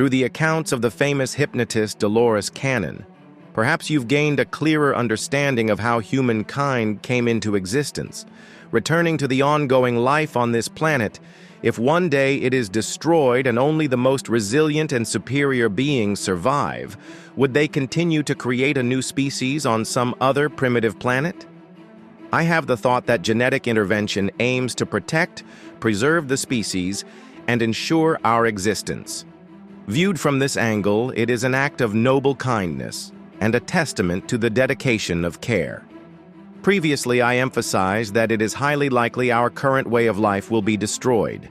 Through the accounts of the famous hypnotist Dolores Cannon, perhaps you've gained a clearer understanding of how humankind came into existence, returning to the ongoing life on this planet. If one day it is destroyed and only the most resilient and superior beings survive, would they continue to create a new species on some other primitive planet? I have the thought that genetic intervention aims to protect, preserve the species, and ensure our existence. Viewed from this angle, it is an act of noble kindness and a testament to the dedication of care. Previously, I emphasized that it is highly likely our current way of life will be destroyed.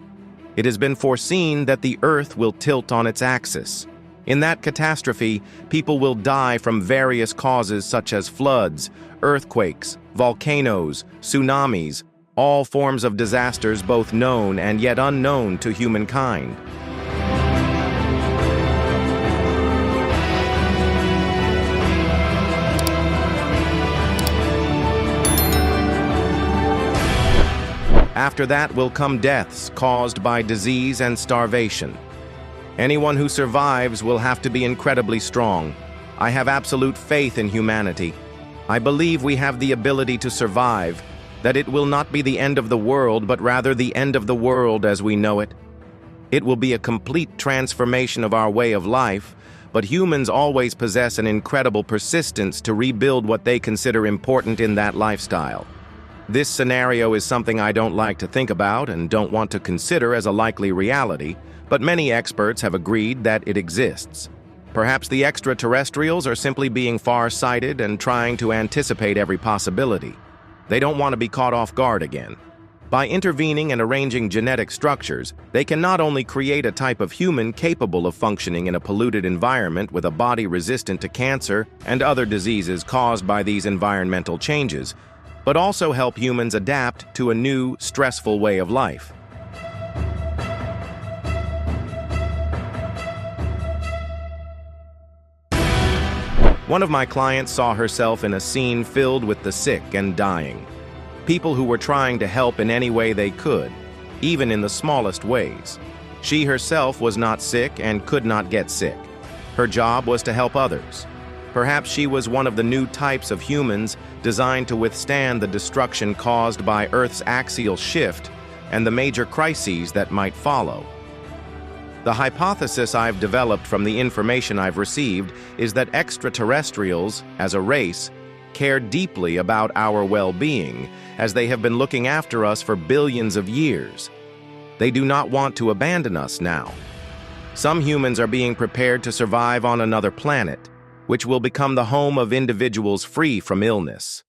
It has been foreseen that the Earth will tilt on its axis. In that catastrophe, people will die from various causes such as floods, earthquakes, volcanoes, tsunamis, all forms of disasters both known and yet unknown to humankind. After that will come deaths caused by disease and starvation. Anyone who survives will have to be incredibly strong. I have absolute faith in humanity. I believe we have the ability to survive, that it will not be the end of the world, but rather the end of the world as we know it. It will be a complete transformation of our way of life, but humans always possess an incredible persistence to rebuild what they consider important in that lifestyle. This scenario is something I don't like to think about and don't want to consider as a likely reality, but many experts have agreed that it exists. Perhaps the extraterrestrials are simply being far-sighted and trying to anticipate every possibility. They don't want to be caught off guard again. By intervening and arranging genetic structures, they can not only create a type of human capable of functioning in a polluted environment with a body resistant to cancer and other diseases caused by these environmental changes, but also help humans adapt to a new, stressful way of life. One of my clients saw herself in a scene filled with the sick and dying. People who were trying to help in any way they could, even in the smallest ways. She herself was not sick and could not get sick. Her job was to help others. Perhaps she was one of the new types of humans designed to withstand the destruction caused by Earth's axial shift and the major crises that might follow. The hypothesis I've developed from the information I've received is that extraterrestrials, as a race, care deeply about our well-being, as they have been looking after us for billions of years. They do not want to abandon us now. Some humans are being prepared to survive on another planet, which will become the home of individuals free from illness.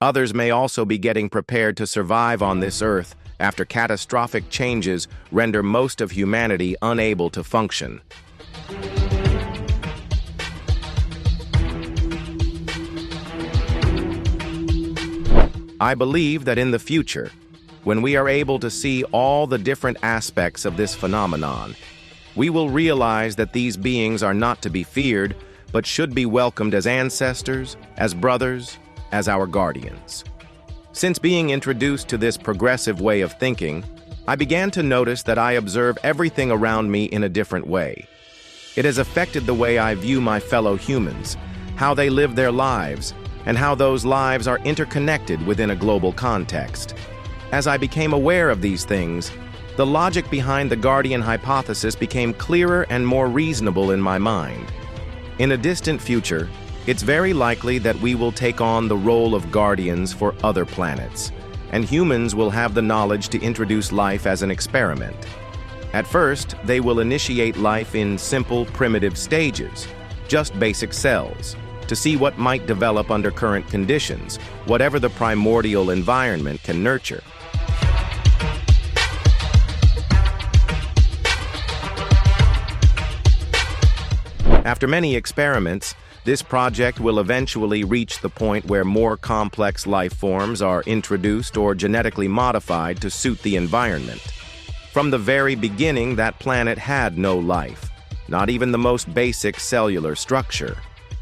Others may also be getting prepared to survive on this Earth after catastrophic changes render most of humanity unable to function. I believe that in the future, when we are able to see all the different aspects of this phenomenon, we will realize that these beings are not to be feared, but should be welcomed as ancestors, as brothers, as our guardians. Since being introduced to this progressive way of thinking, I began to notice that I observe everything around me in a different way. It has affected the way I view my fellow humans, how they live their lives, and how those lives are interconnected within a global context. As I became aware of these things, the logic behind the guardian hypothesis became clearer and more reasonable in my mind. In a distant future, it's very likely that we will take on the role of guardians for other planets, and humans will have the knowledge to introduce life as an experiment. At first, they will initiate life in simple, primitive stages, just basic cells, to see what might develop under current conditions, whatever the primordial environment can nurture. After many experiments, this project will eventually reach the point where more complex life forms are introduced or genetically modified to suit the environment. From the very beginning, that planet had no life, not even the most basic cellular structure.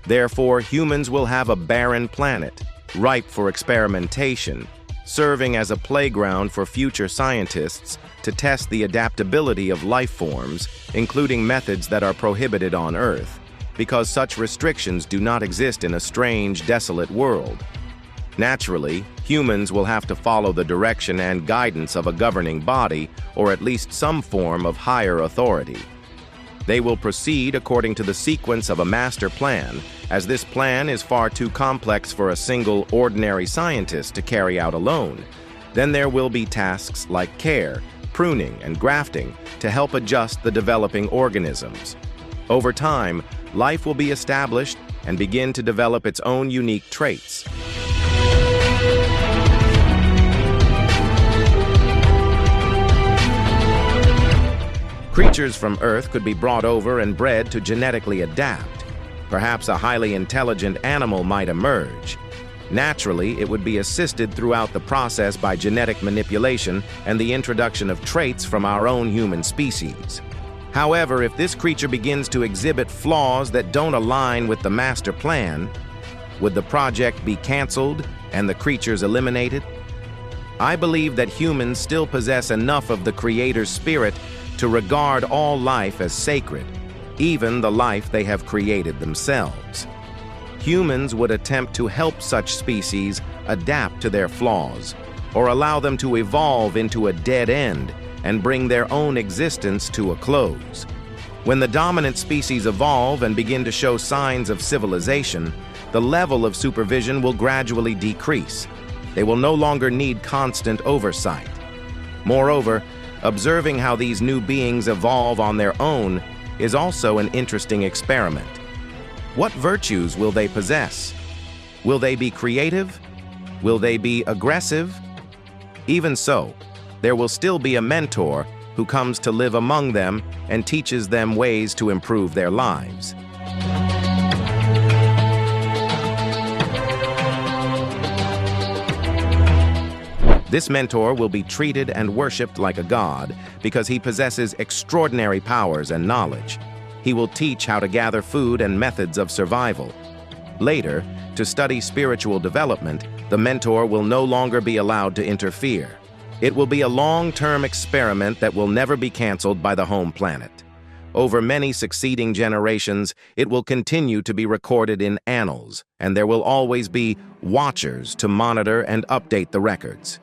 Therefore, humans will have a barren planet, ripe for experimentation, serving as a playground for future scientists to test the adaptability of life forms, including methods that are prohibited on Earth, because such restrictions do not exist in a strange, desolate world. Naturally, humans will have to follow the direction and guidance of a governing body, or at least some form of higher authority. They will proceed according to the sequence of a master plan, as this plan is far too complex for a single, ordinary scientist to carry out alone. Then there will be tasks like care, pruning, and grafting to help adjust the developing organisms. Over time, life will be established and begin to develop its own unique traits. Creatures from Earth could be brought over and bred to genetically adapt. Perhaps a highly intelligent animal might emerge. Naturally, it would be assisted throughout the process by genetic manipulation and the introduction of traits from our own human species. However, if this creature begins to exhibit flaws that don't align with the master plan, would the project be canceled and the creatures eliminated? I believe that humans still possess enough of the Creator's spirit to regard all life as sacred, even the life they have created themselves. Humans would attempt to help such species adapt to their flaws, or allow them to evolve into a dead end and bring their own existence to a close. When the dominant species evolve and begin to show signs of civilization, the level of supervision will gradually decrease. They will no longer need constant oversight. Moreover, observing how these new beings evolve on their own is also an interesting experiment. What virtues will they possess? Will they be creative? Will they be aggressive? Even so, there will still be a mentor who comes to live among them and teaches them ways to improve their lives. This mentor will be treated and worshipped like a god because he possesses extraordinary powers and knowledge. He will teach how to gather food and methods of survival. Later, to study spiritual development, the mentor will no longer be allowed to interfere. It will be a long-term experiment that will never be canceled by the home planet. Over many succeeding generations, it will continue to be recorded in annals, and there will always be watchers to monitor and update the records.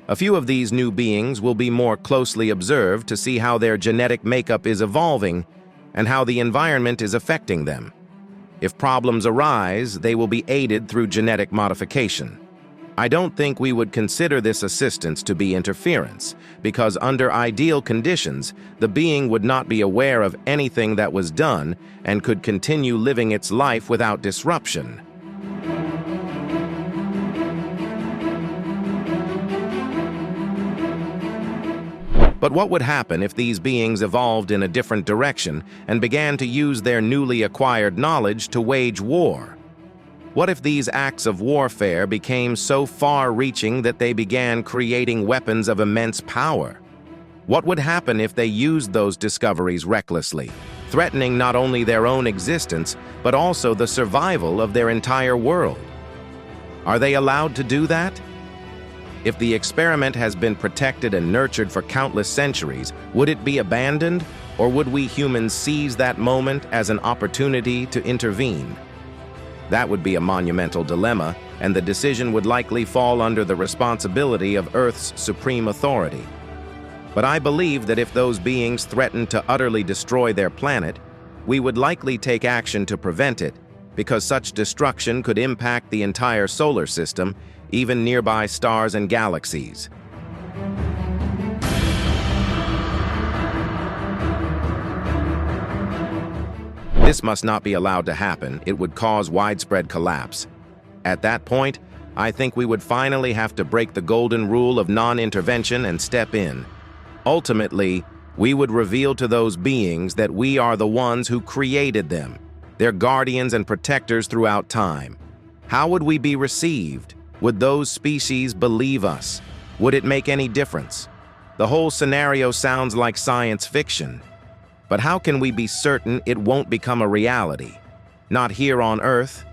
A few of these new beings will be more closely observed to see how their genetic makeup is evolving and how the environment is affecting them. If problems arise, they will be aided through genetic modification. I don't think we would consider this assistance to be interference, because under ideal conditions, the being would not be aware of anything that was done and could continue living its life without disruption. But what would happen if these beings evolved in a different direction and began to use their newly acquired knowledge to wage war? What if these acts of warfare became so far-reaching that they began creating weapons of immense power? What would happen if they used those discoveries recklessly, threatening not only their own existence, but also the survival of their entire world? Are they allowed to do that? If the experiment has been protected and nurtured for countless centuries, would it be abandoned, or would we humans seize that moment as an opportunity to intervene? That would be a monumental dilemma, and the decision would likely fall under the responsibility of Earth's supreme authority. But I believe that if those beings threatened to utterly destroy their planet, we would likely take action to prevent it, because such destruction could impact the entire solar system, even nearby stars and galaxies. This must not be allowed to happen. It would cause widespread collapse. At that point, I think we would finally have to break the golden rule of non-intervention and step in. Ultimately, we would reveal to those beings that we are the ones who created them, their guardians and protectors throughout time. How would we be received? Would those species believe us? Would it make any difference? The whole scenario sounds like science fiction. But how can we be certain it won't become a reality? Not here on Earth,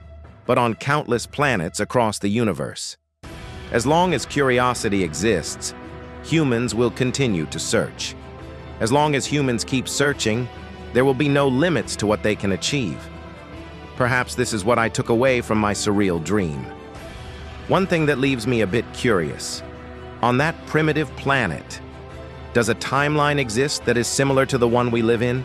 but on countless planets across the universe. As long as curiosity exists, humans will continue to search. As long as humans keep searching, there will be no limits to what they can achieve. Perhaps this is what I took away from my surreal dream. One thing that leaves me a bit curious. On that primitive planet, does a timeline exist that is similar to the one we live in?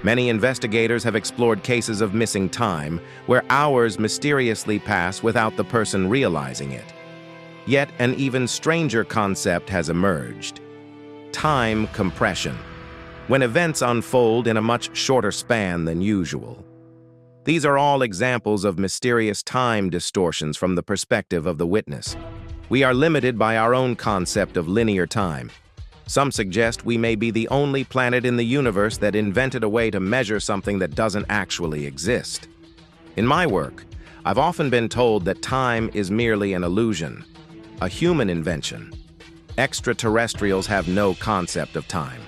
Many investigators have explored cases of missing time, where hours mysteriously pass without the person realizing it. Yet an even stranger concept has emerged: time compression, when events unfold in a much shorter span than usual. These are all examples of mysterious time distortions from the perspective of the witness. We are limited by our own concept of linear time. Some suggest we may be the only planet in the universe that invented a way to measure something that doesn't actually exist. In my work, I've often been told that time is merely an illusion, a human invention. Extraterrestrials have no concept of time,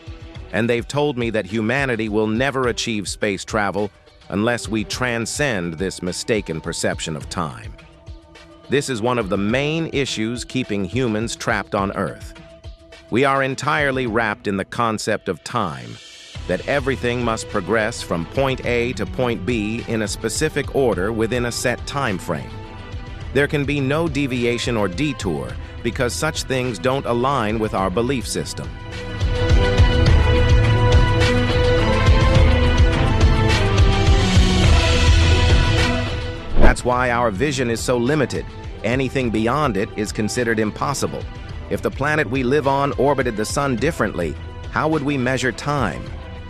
and they've told me that humanity will never achieve space travel unless we transcend this mistaken perception of time. This is one of the main issues keeping humans trapped on Earth. We are entirely wrapped in the concept of time, that everything must progress from point A to point B in a specific order within a set time frame. There can be no deviation or detour because such things don't align with our belief system. That's why our vision is so limited. Anything beyond it is considered impossible. If the planet we live on orbited the sun differently, how would we measure time?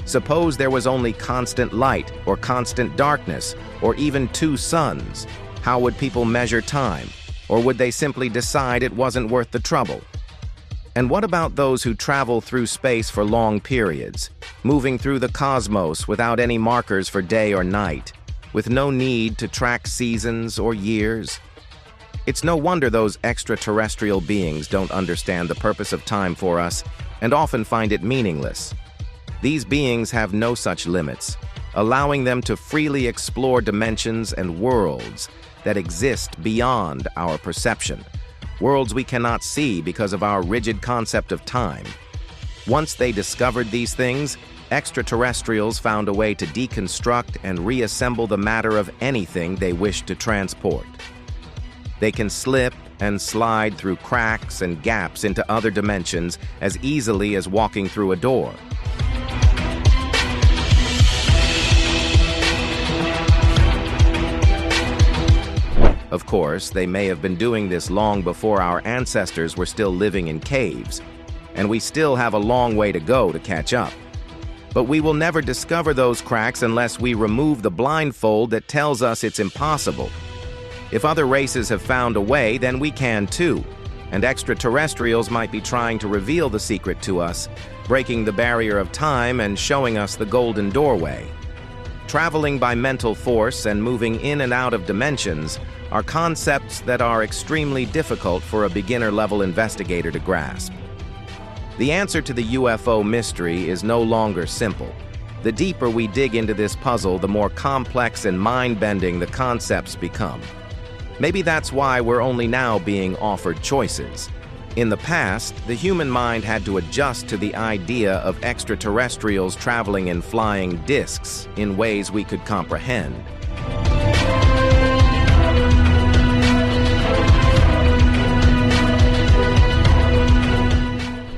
Suppose there was only constant light or constant darkness or even two suns. How would people measure time? Or would they simply decide it wasn't worth the trouble? And what about those who travel through space for long periods, moving through the cosmos without any markers for day or night, with no need to track seasons or years? It's no wonder those extraterrestrial beings don't understand the purpose of time for us and often find it meaningless. These beings have no such limits, allowing them to freely explore dimensions and worlds that exist beyond our perception, worlds we cannot see because of our rigid concept of time. Once they discovered these things, extraterrestrials found a way to deconstruct and reassemble the matter of anything they wished to transport. They can slip and slide through cracks and gaps into other dimensions as easily as walking through a door. Of course, they may have been doing this long before our ancestors were still living in caves, and we still have a long way to go to catch up. But we will never discover those cracks unless we remove the blindfold that tells us it's impossible. If other races have found a way, then we can too, and extraterrestrials might be trying to reveal the secret to us, breaking the barrier of time and showing us the golden doorway. Traveling by mental force and moving in and out of dimensions are concepts that are extremely difficult for a beginner-level investigator to grasp. The answer to the UFO mystery is no longer simple. The deeper we dig into this puzzle, the more complex and mind-bending the concepts become. Maybe that's why we're only now being offered choices. In the past, the human mind had to adjust to the idea of extraterrestrials traveling in flying discs in ways we could comprehend.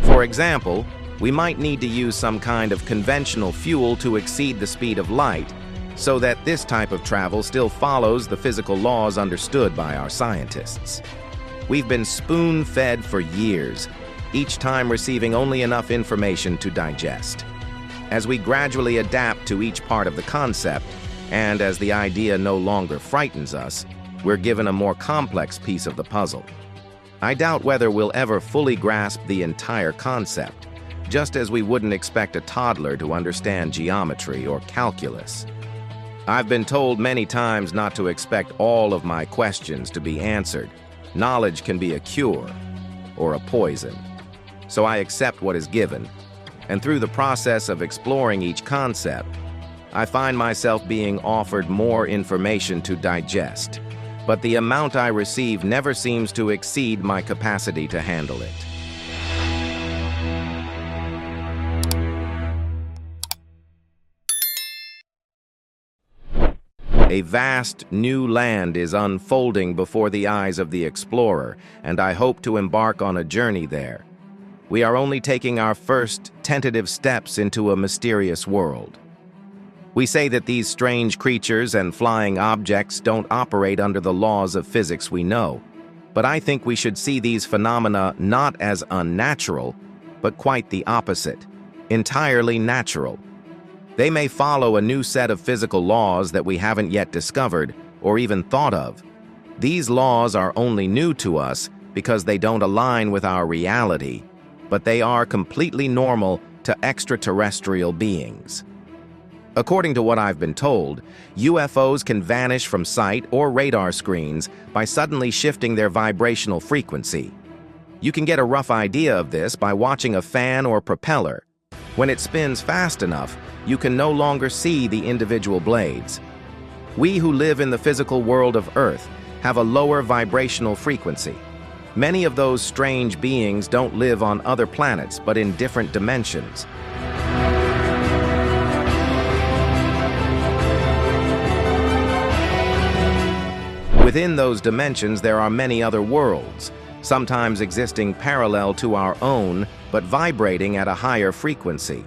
For example, we might need to use some kind of conventional fuel to exceed the speed of light, so that this type of travel still follows the physical laws understood by our scientists. We've been spoon-fed for years, each time receiving only enough information to digest. As we gradually adapt to each part of the concept, and as the idea no longer frightens us, we're given a more complex piece of the puzzle. I doubt whether we'll ever fully grasp the entire concept, just as we wouldn't expect a toddler to understand geometry or calculus. I've been told many times not to expect all of my questions to be answered. Knowledge can be a cure or a poison. So I accept what is given, and through the process of exploring each concept, I find myself being offered more information to digest, but the amount I receive never seems to exceed my capacity to handle it. A vast new land is unfolding before the eyes of the explorer, and I hope to embark on a journey there. We are only taking our first tentative steps into a mysterious world. We say that these strange creatures and flying objects don't operate under the laws of physics we know, but I think we should see these phenomena not as unnatural, but quite the opposite, entirely natural. They may follow a new set of physical laws that we haven't yet discovered or even thought of. These laws are only new to us because they don't align with our reality, but they are completely normal to extraterrestrial beings. According to what I've been told, UFOs can vanish from sight or radar screens by suddenly shifting their vibrational frequency. You can get a rough idea of this by watching a fan or propeller. When it spins fast enough, you can no longer see the individual blades. We who live in the physical world of Earth have a lower vibrational frequency. Many of those strange beings don't live on other planets, but in different dimensions. Within those dimensions, there are many other worlds, sometimes existing parallel to our own, but vibrating at a higher frequency.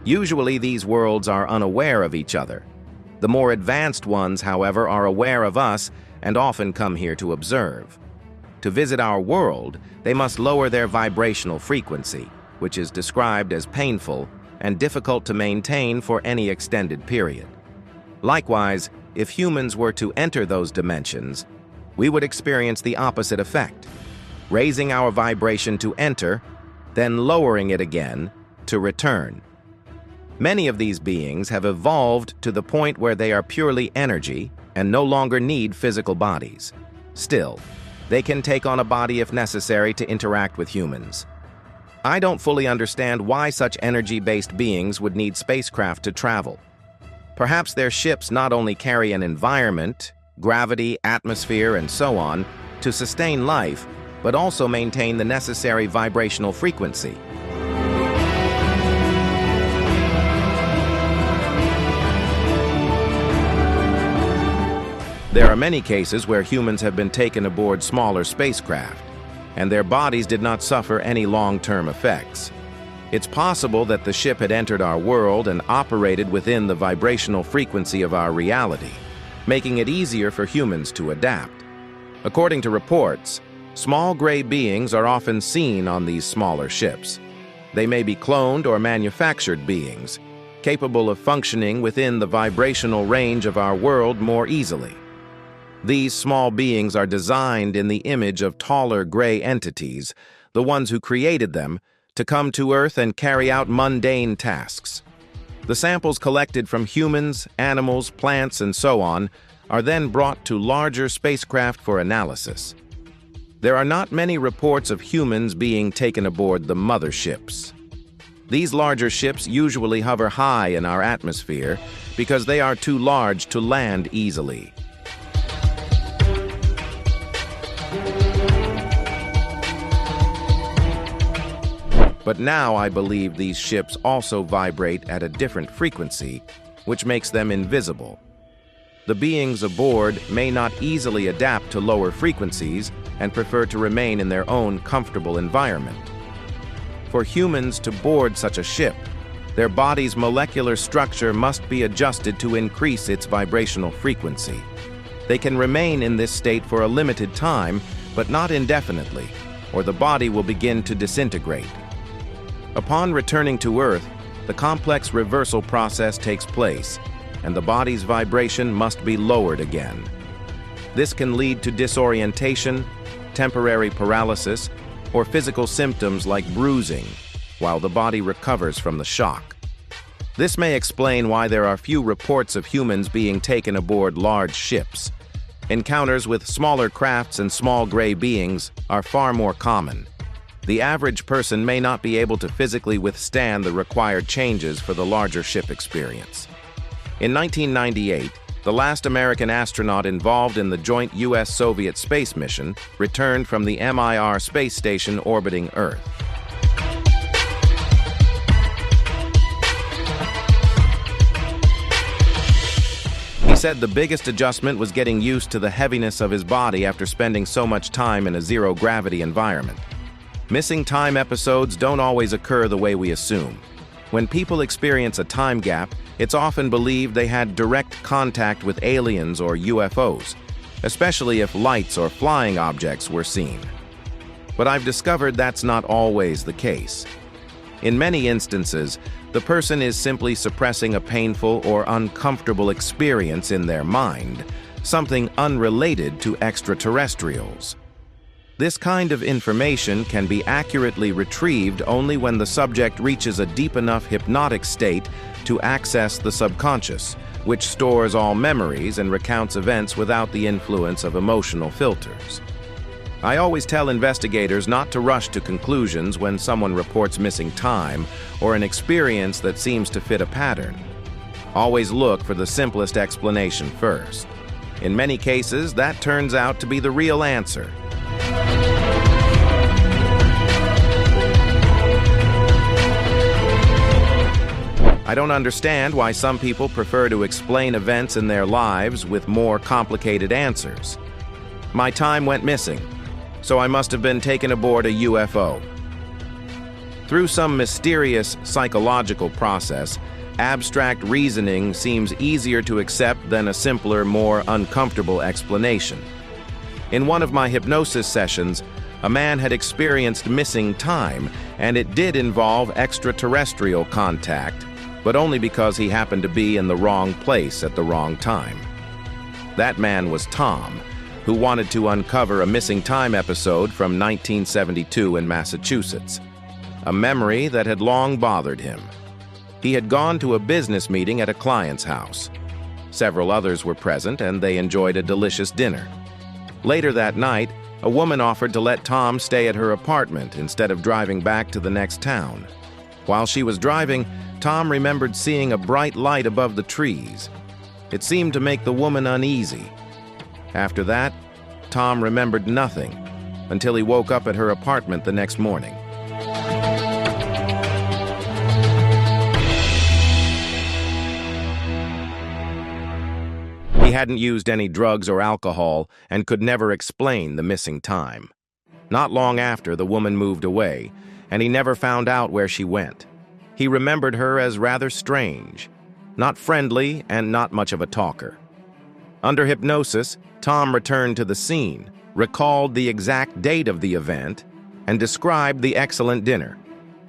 Usually, these worlds are unaware of each other. The more advanced ones, however, are aware of us and often come here to observe. To visit our world, they must lower their vibrational frequency, which is described as painful and difficult to maintain for any extended period. Likewise, if humans were to enter those dimensions, we would experience the opposite effect, raising our vibration to enter, then lowering it again to return. Many of these beings have evolved to the point where they are purely energy and no longer need physical bodies. Still, they can take on a body if necessary to interact with humans. I don't fully understand why such energy-based beings would need spacecraft to travel. Perhaps their ships not only carry an environment, gravity, atmosphere, and so on, to sustain life, but also maintain the necessary vibrational frequency. There are many cases where humans have been taken aboard smaller spacecraft, and their bodies did not suffer any long-term effects. It's possible that the ship had entered our world and operated within the vibrational frequency of our reality, making it easier for humans to adapt. According to reports, small gray beings are often seen on these smaller ships. They may be cloned or manufactured beings, capable of functioning within the vibrational range of our world more easily. These small beings are designed in the image of taller gray entities, the ones who created them, to come to Earth and carry out mundane tasks. The samples collected from humans, animals, plants, and so on are then brought to larger spacecraft for analysis. There are not many reports of humans being taken aboard the motherships. These larger ships usually hover high in our atmosphere because they are too large to land easily. But now I believe these ships also vibrate at a different frequency, which makes them invisible. The beings aboard may not easily adapt to lower frequencies and prefer to remain in their own comfortable environment. For humans to board such a ship, their body's molecular structure must be adjusted to increase its vibrational frequency. They can remain in this state for a limited time, but not indefinitely, or the body will begin to disintegrate. Upon returning to Earth, the complex reversal process takes place, and the body's vibration must be lowered again. This can lead to disorientation, temporary paralysis, or physical symptoms like bruising, while the body recovers from the shock. This may explain why there are few reports of humans being taken aboard large ships. Encounters with smaller crafts and small gray beings are far more common. The average person may not be able to physically withstand the required changes for the larger ship experience. In 1998, the last American astronaut involved in the joint U.S.-Soviet space mission returned from the Mir space station orbiting Earth. He said the biggest adjustment was getting used to the heaviness of his body after spending so much time in a zero-gravity environment. Missing time episodes don't always occur the way we assume. When people experience a time gap, it's often believed they had direct contact with aliens or UFOs, especially if lights or flying objects were seen. But I've discovered that's not always the case. In many instances, the person is simply suppressing a painful or uncomfortable experience in their mind, something unrelated to extraterrestrials. This kind of information can be accurately retrieved only when the subject reaches a deep enough hypnotic state to access the subconscious, which stores all memories and recounts events without the influence of emotional filters. I always tell investigators not to rush to conclusions when someone reports missing time or an experience that seems to fit a pattern. Always look for the simplest explanation first. In many cases, that turns out to be the real answer. I don't understand why some people prefer to explain events in their lives with more complicated answers. My time went missing, so I must have been taken aboard a UFO. Through some mysterious psychological process, abstract reasoning seems easier to accept than a simpler, more uncomfortable explanation. In one of my hypnosis sessions, a man had experienced missing time, and it did involve extraterrestrial contact, but only because he happened to be in the wrong place at the wrong time. That man was Tom, who wanted to uncover a missing time episode from 1972 in Massachusetts, a memory that had long bothered him. He had gone to a business meeting at a client's house. Several others were present, and they enjoyed a delicious dinner. Later that night, a woman offered to let Tom stay at her apartment instead of driving back to the next town. While she was driving, Tom remembered seeing a bright light above the trees. It seemed to make the woman uneasy. After that, Tom remembered nothing until he woke up at her apartment the next morning. He hadn't used any drugs or alcohol and could never explain the missing time. Not long after, the woman moved away, and he never found out where she went. He remembered her as rather strange, not friendly and not much of a talker. Under hypnosis, Tom returned to the scene, recalled the exact date of the event, and described the excellent dinner.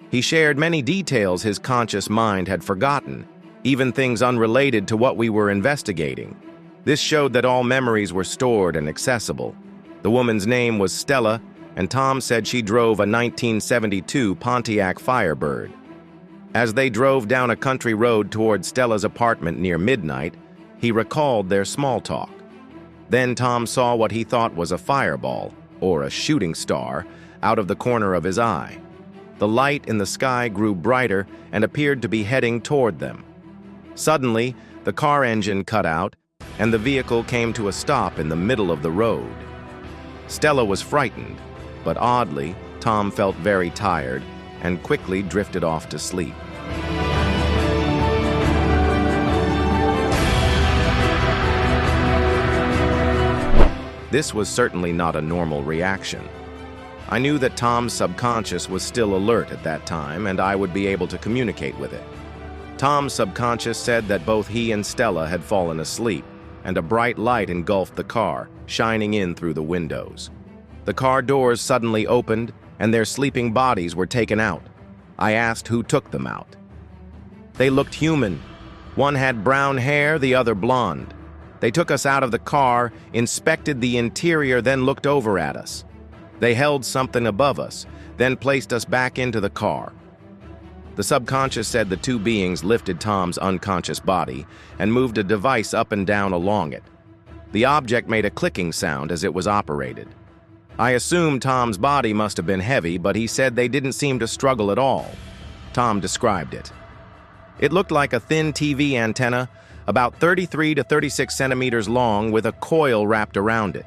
He shared many details his conscious mind had forgotten, even things unrelated to what we were investigating. This showed that all memories were stored and accessible. The woman's name was Stella, and Tom said she drove a 1972 Pontiac Firebird. As they drove down a country road toward Stella's apartment near midnight, he recalled their small talk. Then Tom saw what he thought was a fireball, or a shooting star, out of the corner of his eye. The light in the sky grew brighter and appeared to be heading toward them. Suddenly, the car engine cut out, and the vehicle came to a stop in the middle of the road. Stella was frightened, but oddly, Tom felt very tired and quickly drifted off to sleep. This was certainly not a normal reaction. I knew that Tom's subconscious was still alert at that time, and I would be able to communicate with it. Tom's subconscious said that both he and Stella had fallen asleep, and a bright light engulfed the car, shining in through the windows. The car doors suddenly opened, and their sleeping bodies were taken out. I asked who took them out. They looked human. One had brown hair, the other blonde. They took us out of the car, inspected the interior, then looked over at us. They held something above us, then placed us back into the car. The subconscious said the two beings lifted Tom's unconscious body and moved a device up and down along it. The object made a clicking sound as it was operated. I assumed Tom's body must have been heavy, but he said they didn't seem to struggle at all. Tom described it. It looked like a thin TV antenna, about 33 to 36 centimeters long with a coil wrapped around it.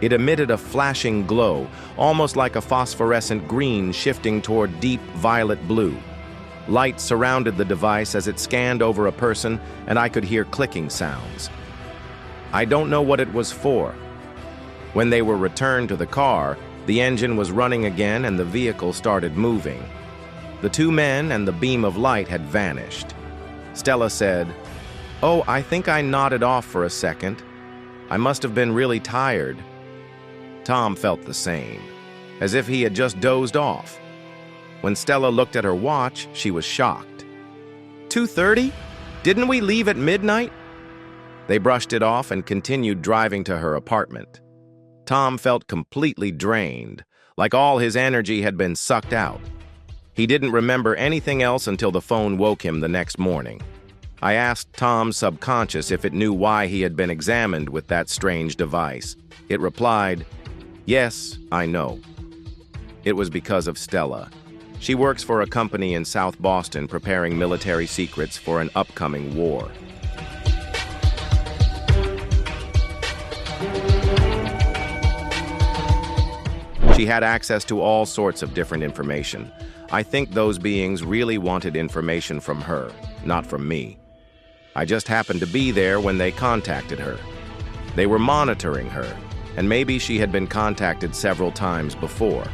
It emitted a flashing glow, almost like a phosphorescent green shifting toward deep violet blue. Light surrounded the device as it scanned over a person, and I could hear clicking sounds. I don't know what it was for. When they were returned to the car, the engine was running again and the vehicle started moving. The two men and the beam of light had vanished. Stella said, "Oh, I think I nodded off for a second. I must have been really tired." Tom felt the same, as if he had just dozed off. When Stella looked at her watch, she was shocked. 2:30? Didn't we leave at midnight? They brushed it off and continued driving to her apartment. Tom felt completely drained, like all his energy had been sucked out. He didn't remember anything else until the phone woke him the next morning. I asked Tom's subconscious if it knew why he had been examined with that strange device. It replied, "Yes, I know." It was because of Stella. She works for a company in South Boston preparing military secrets for an upcoming war. She had access to all sorts of different information. I think those beings really wanted information from her, not from me. I just happened to be there when they contacted her. They were monitoring her, and maybe she had been contacted several times before.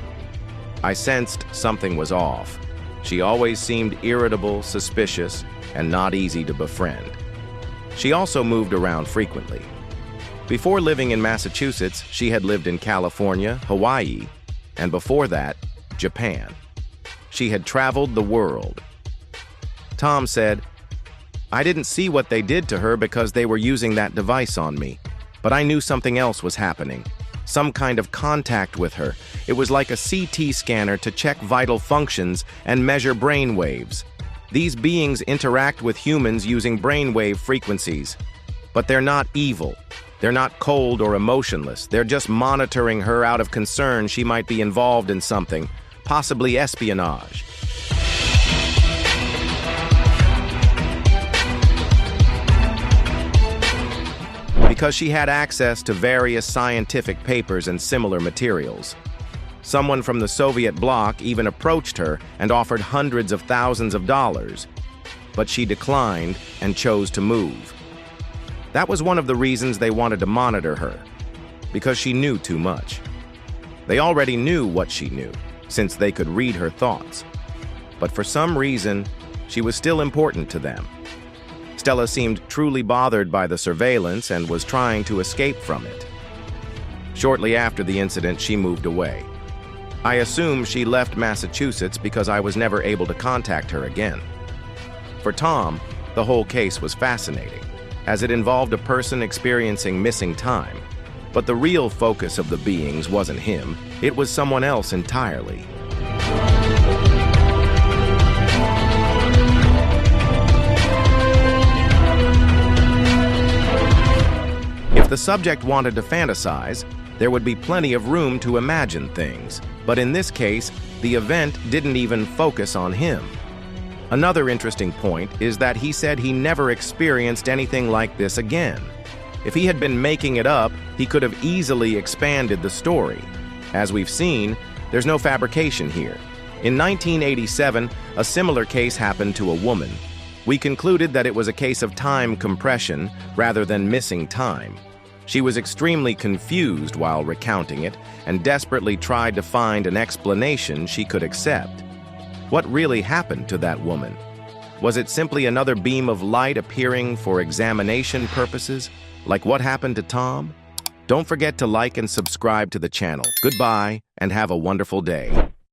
I sensed something was off. She always seemed irritable, suspicious, and not easy to befriend. She also moved around frequently. Before living in Massachusetts, she had lived in California, Hawaii, and before that, Japan. She had traveled the world. Tom said, "I didn't see what they did to her because they were using that device on me. But I knew something else was happening. Some kind of contact with her. It was like a CT scanner to check vital functions and measure brain waves. These beings interact with humans using brainwave frequencies. But they're not evil. They're not cold or emotionless. They're just monitoring her out of concern she might be involved in something, possibly espionage." Because she had access to various scientific papers and similar materials. Someone from the Soviet bloc even approached her and offered hundreds of thousands of dollars, but she declined and chose to move. That was one of the reasons they wanted to monitor her, because she knew too much. They already knew what she knew, since they could read her thoughts. But for some reason, she was still important to them. Stella seemed truly bothered by the surveillance and was trying to escape from it. Shortly after the incident, she moved away. I assume she left Massachusetts because I was never able to contact her again. For Tom, the whole case was fascinating, as it involved a person experiencing missing time. But the real focus of the beings wasn't him, it was someone else entirely. If the subject wanted to fantasize, there would be plenty of room to imagine things. But in this case, the event didn't even focus on him. Another interesting point is that he said he never experienced anything like this again. If he had been making it up, he could have easily expanded the story. As we've seen, there's no fabrication here. In 1987, a similar case happened to a woman. We concluded that it was a case of time compression rather than missing time. She was extremely confused while recounting it and desperately tried to find an explanation she could accept. What really happened to that woman? Was it simply another beam of light appearing for examination purposes, like what happened to Tom? Don't forget to like and subscribe to the channel. Goodbye, and have a wonderful day.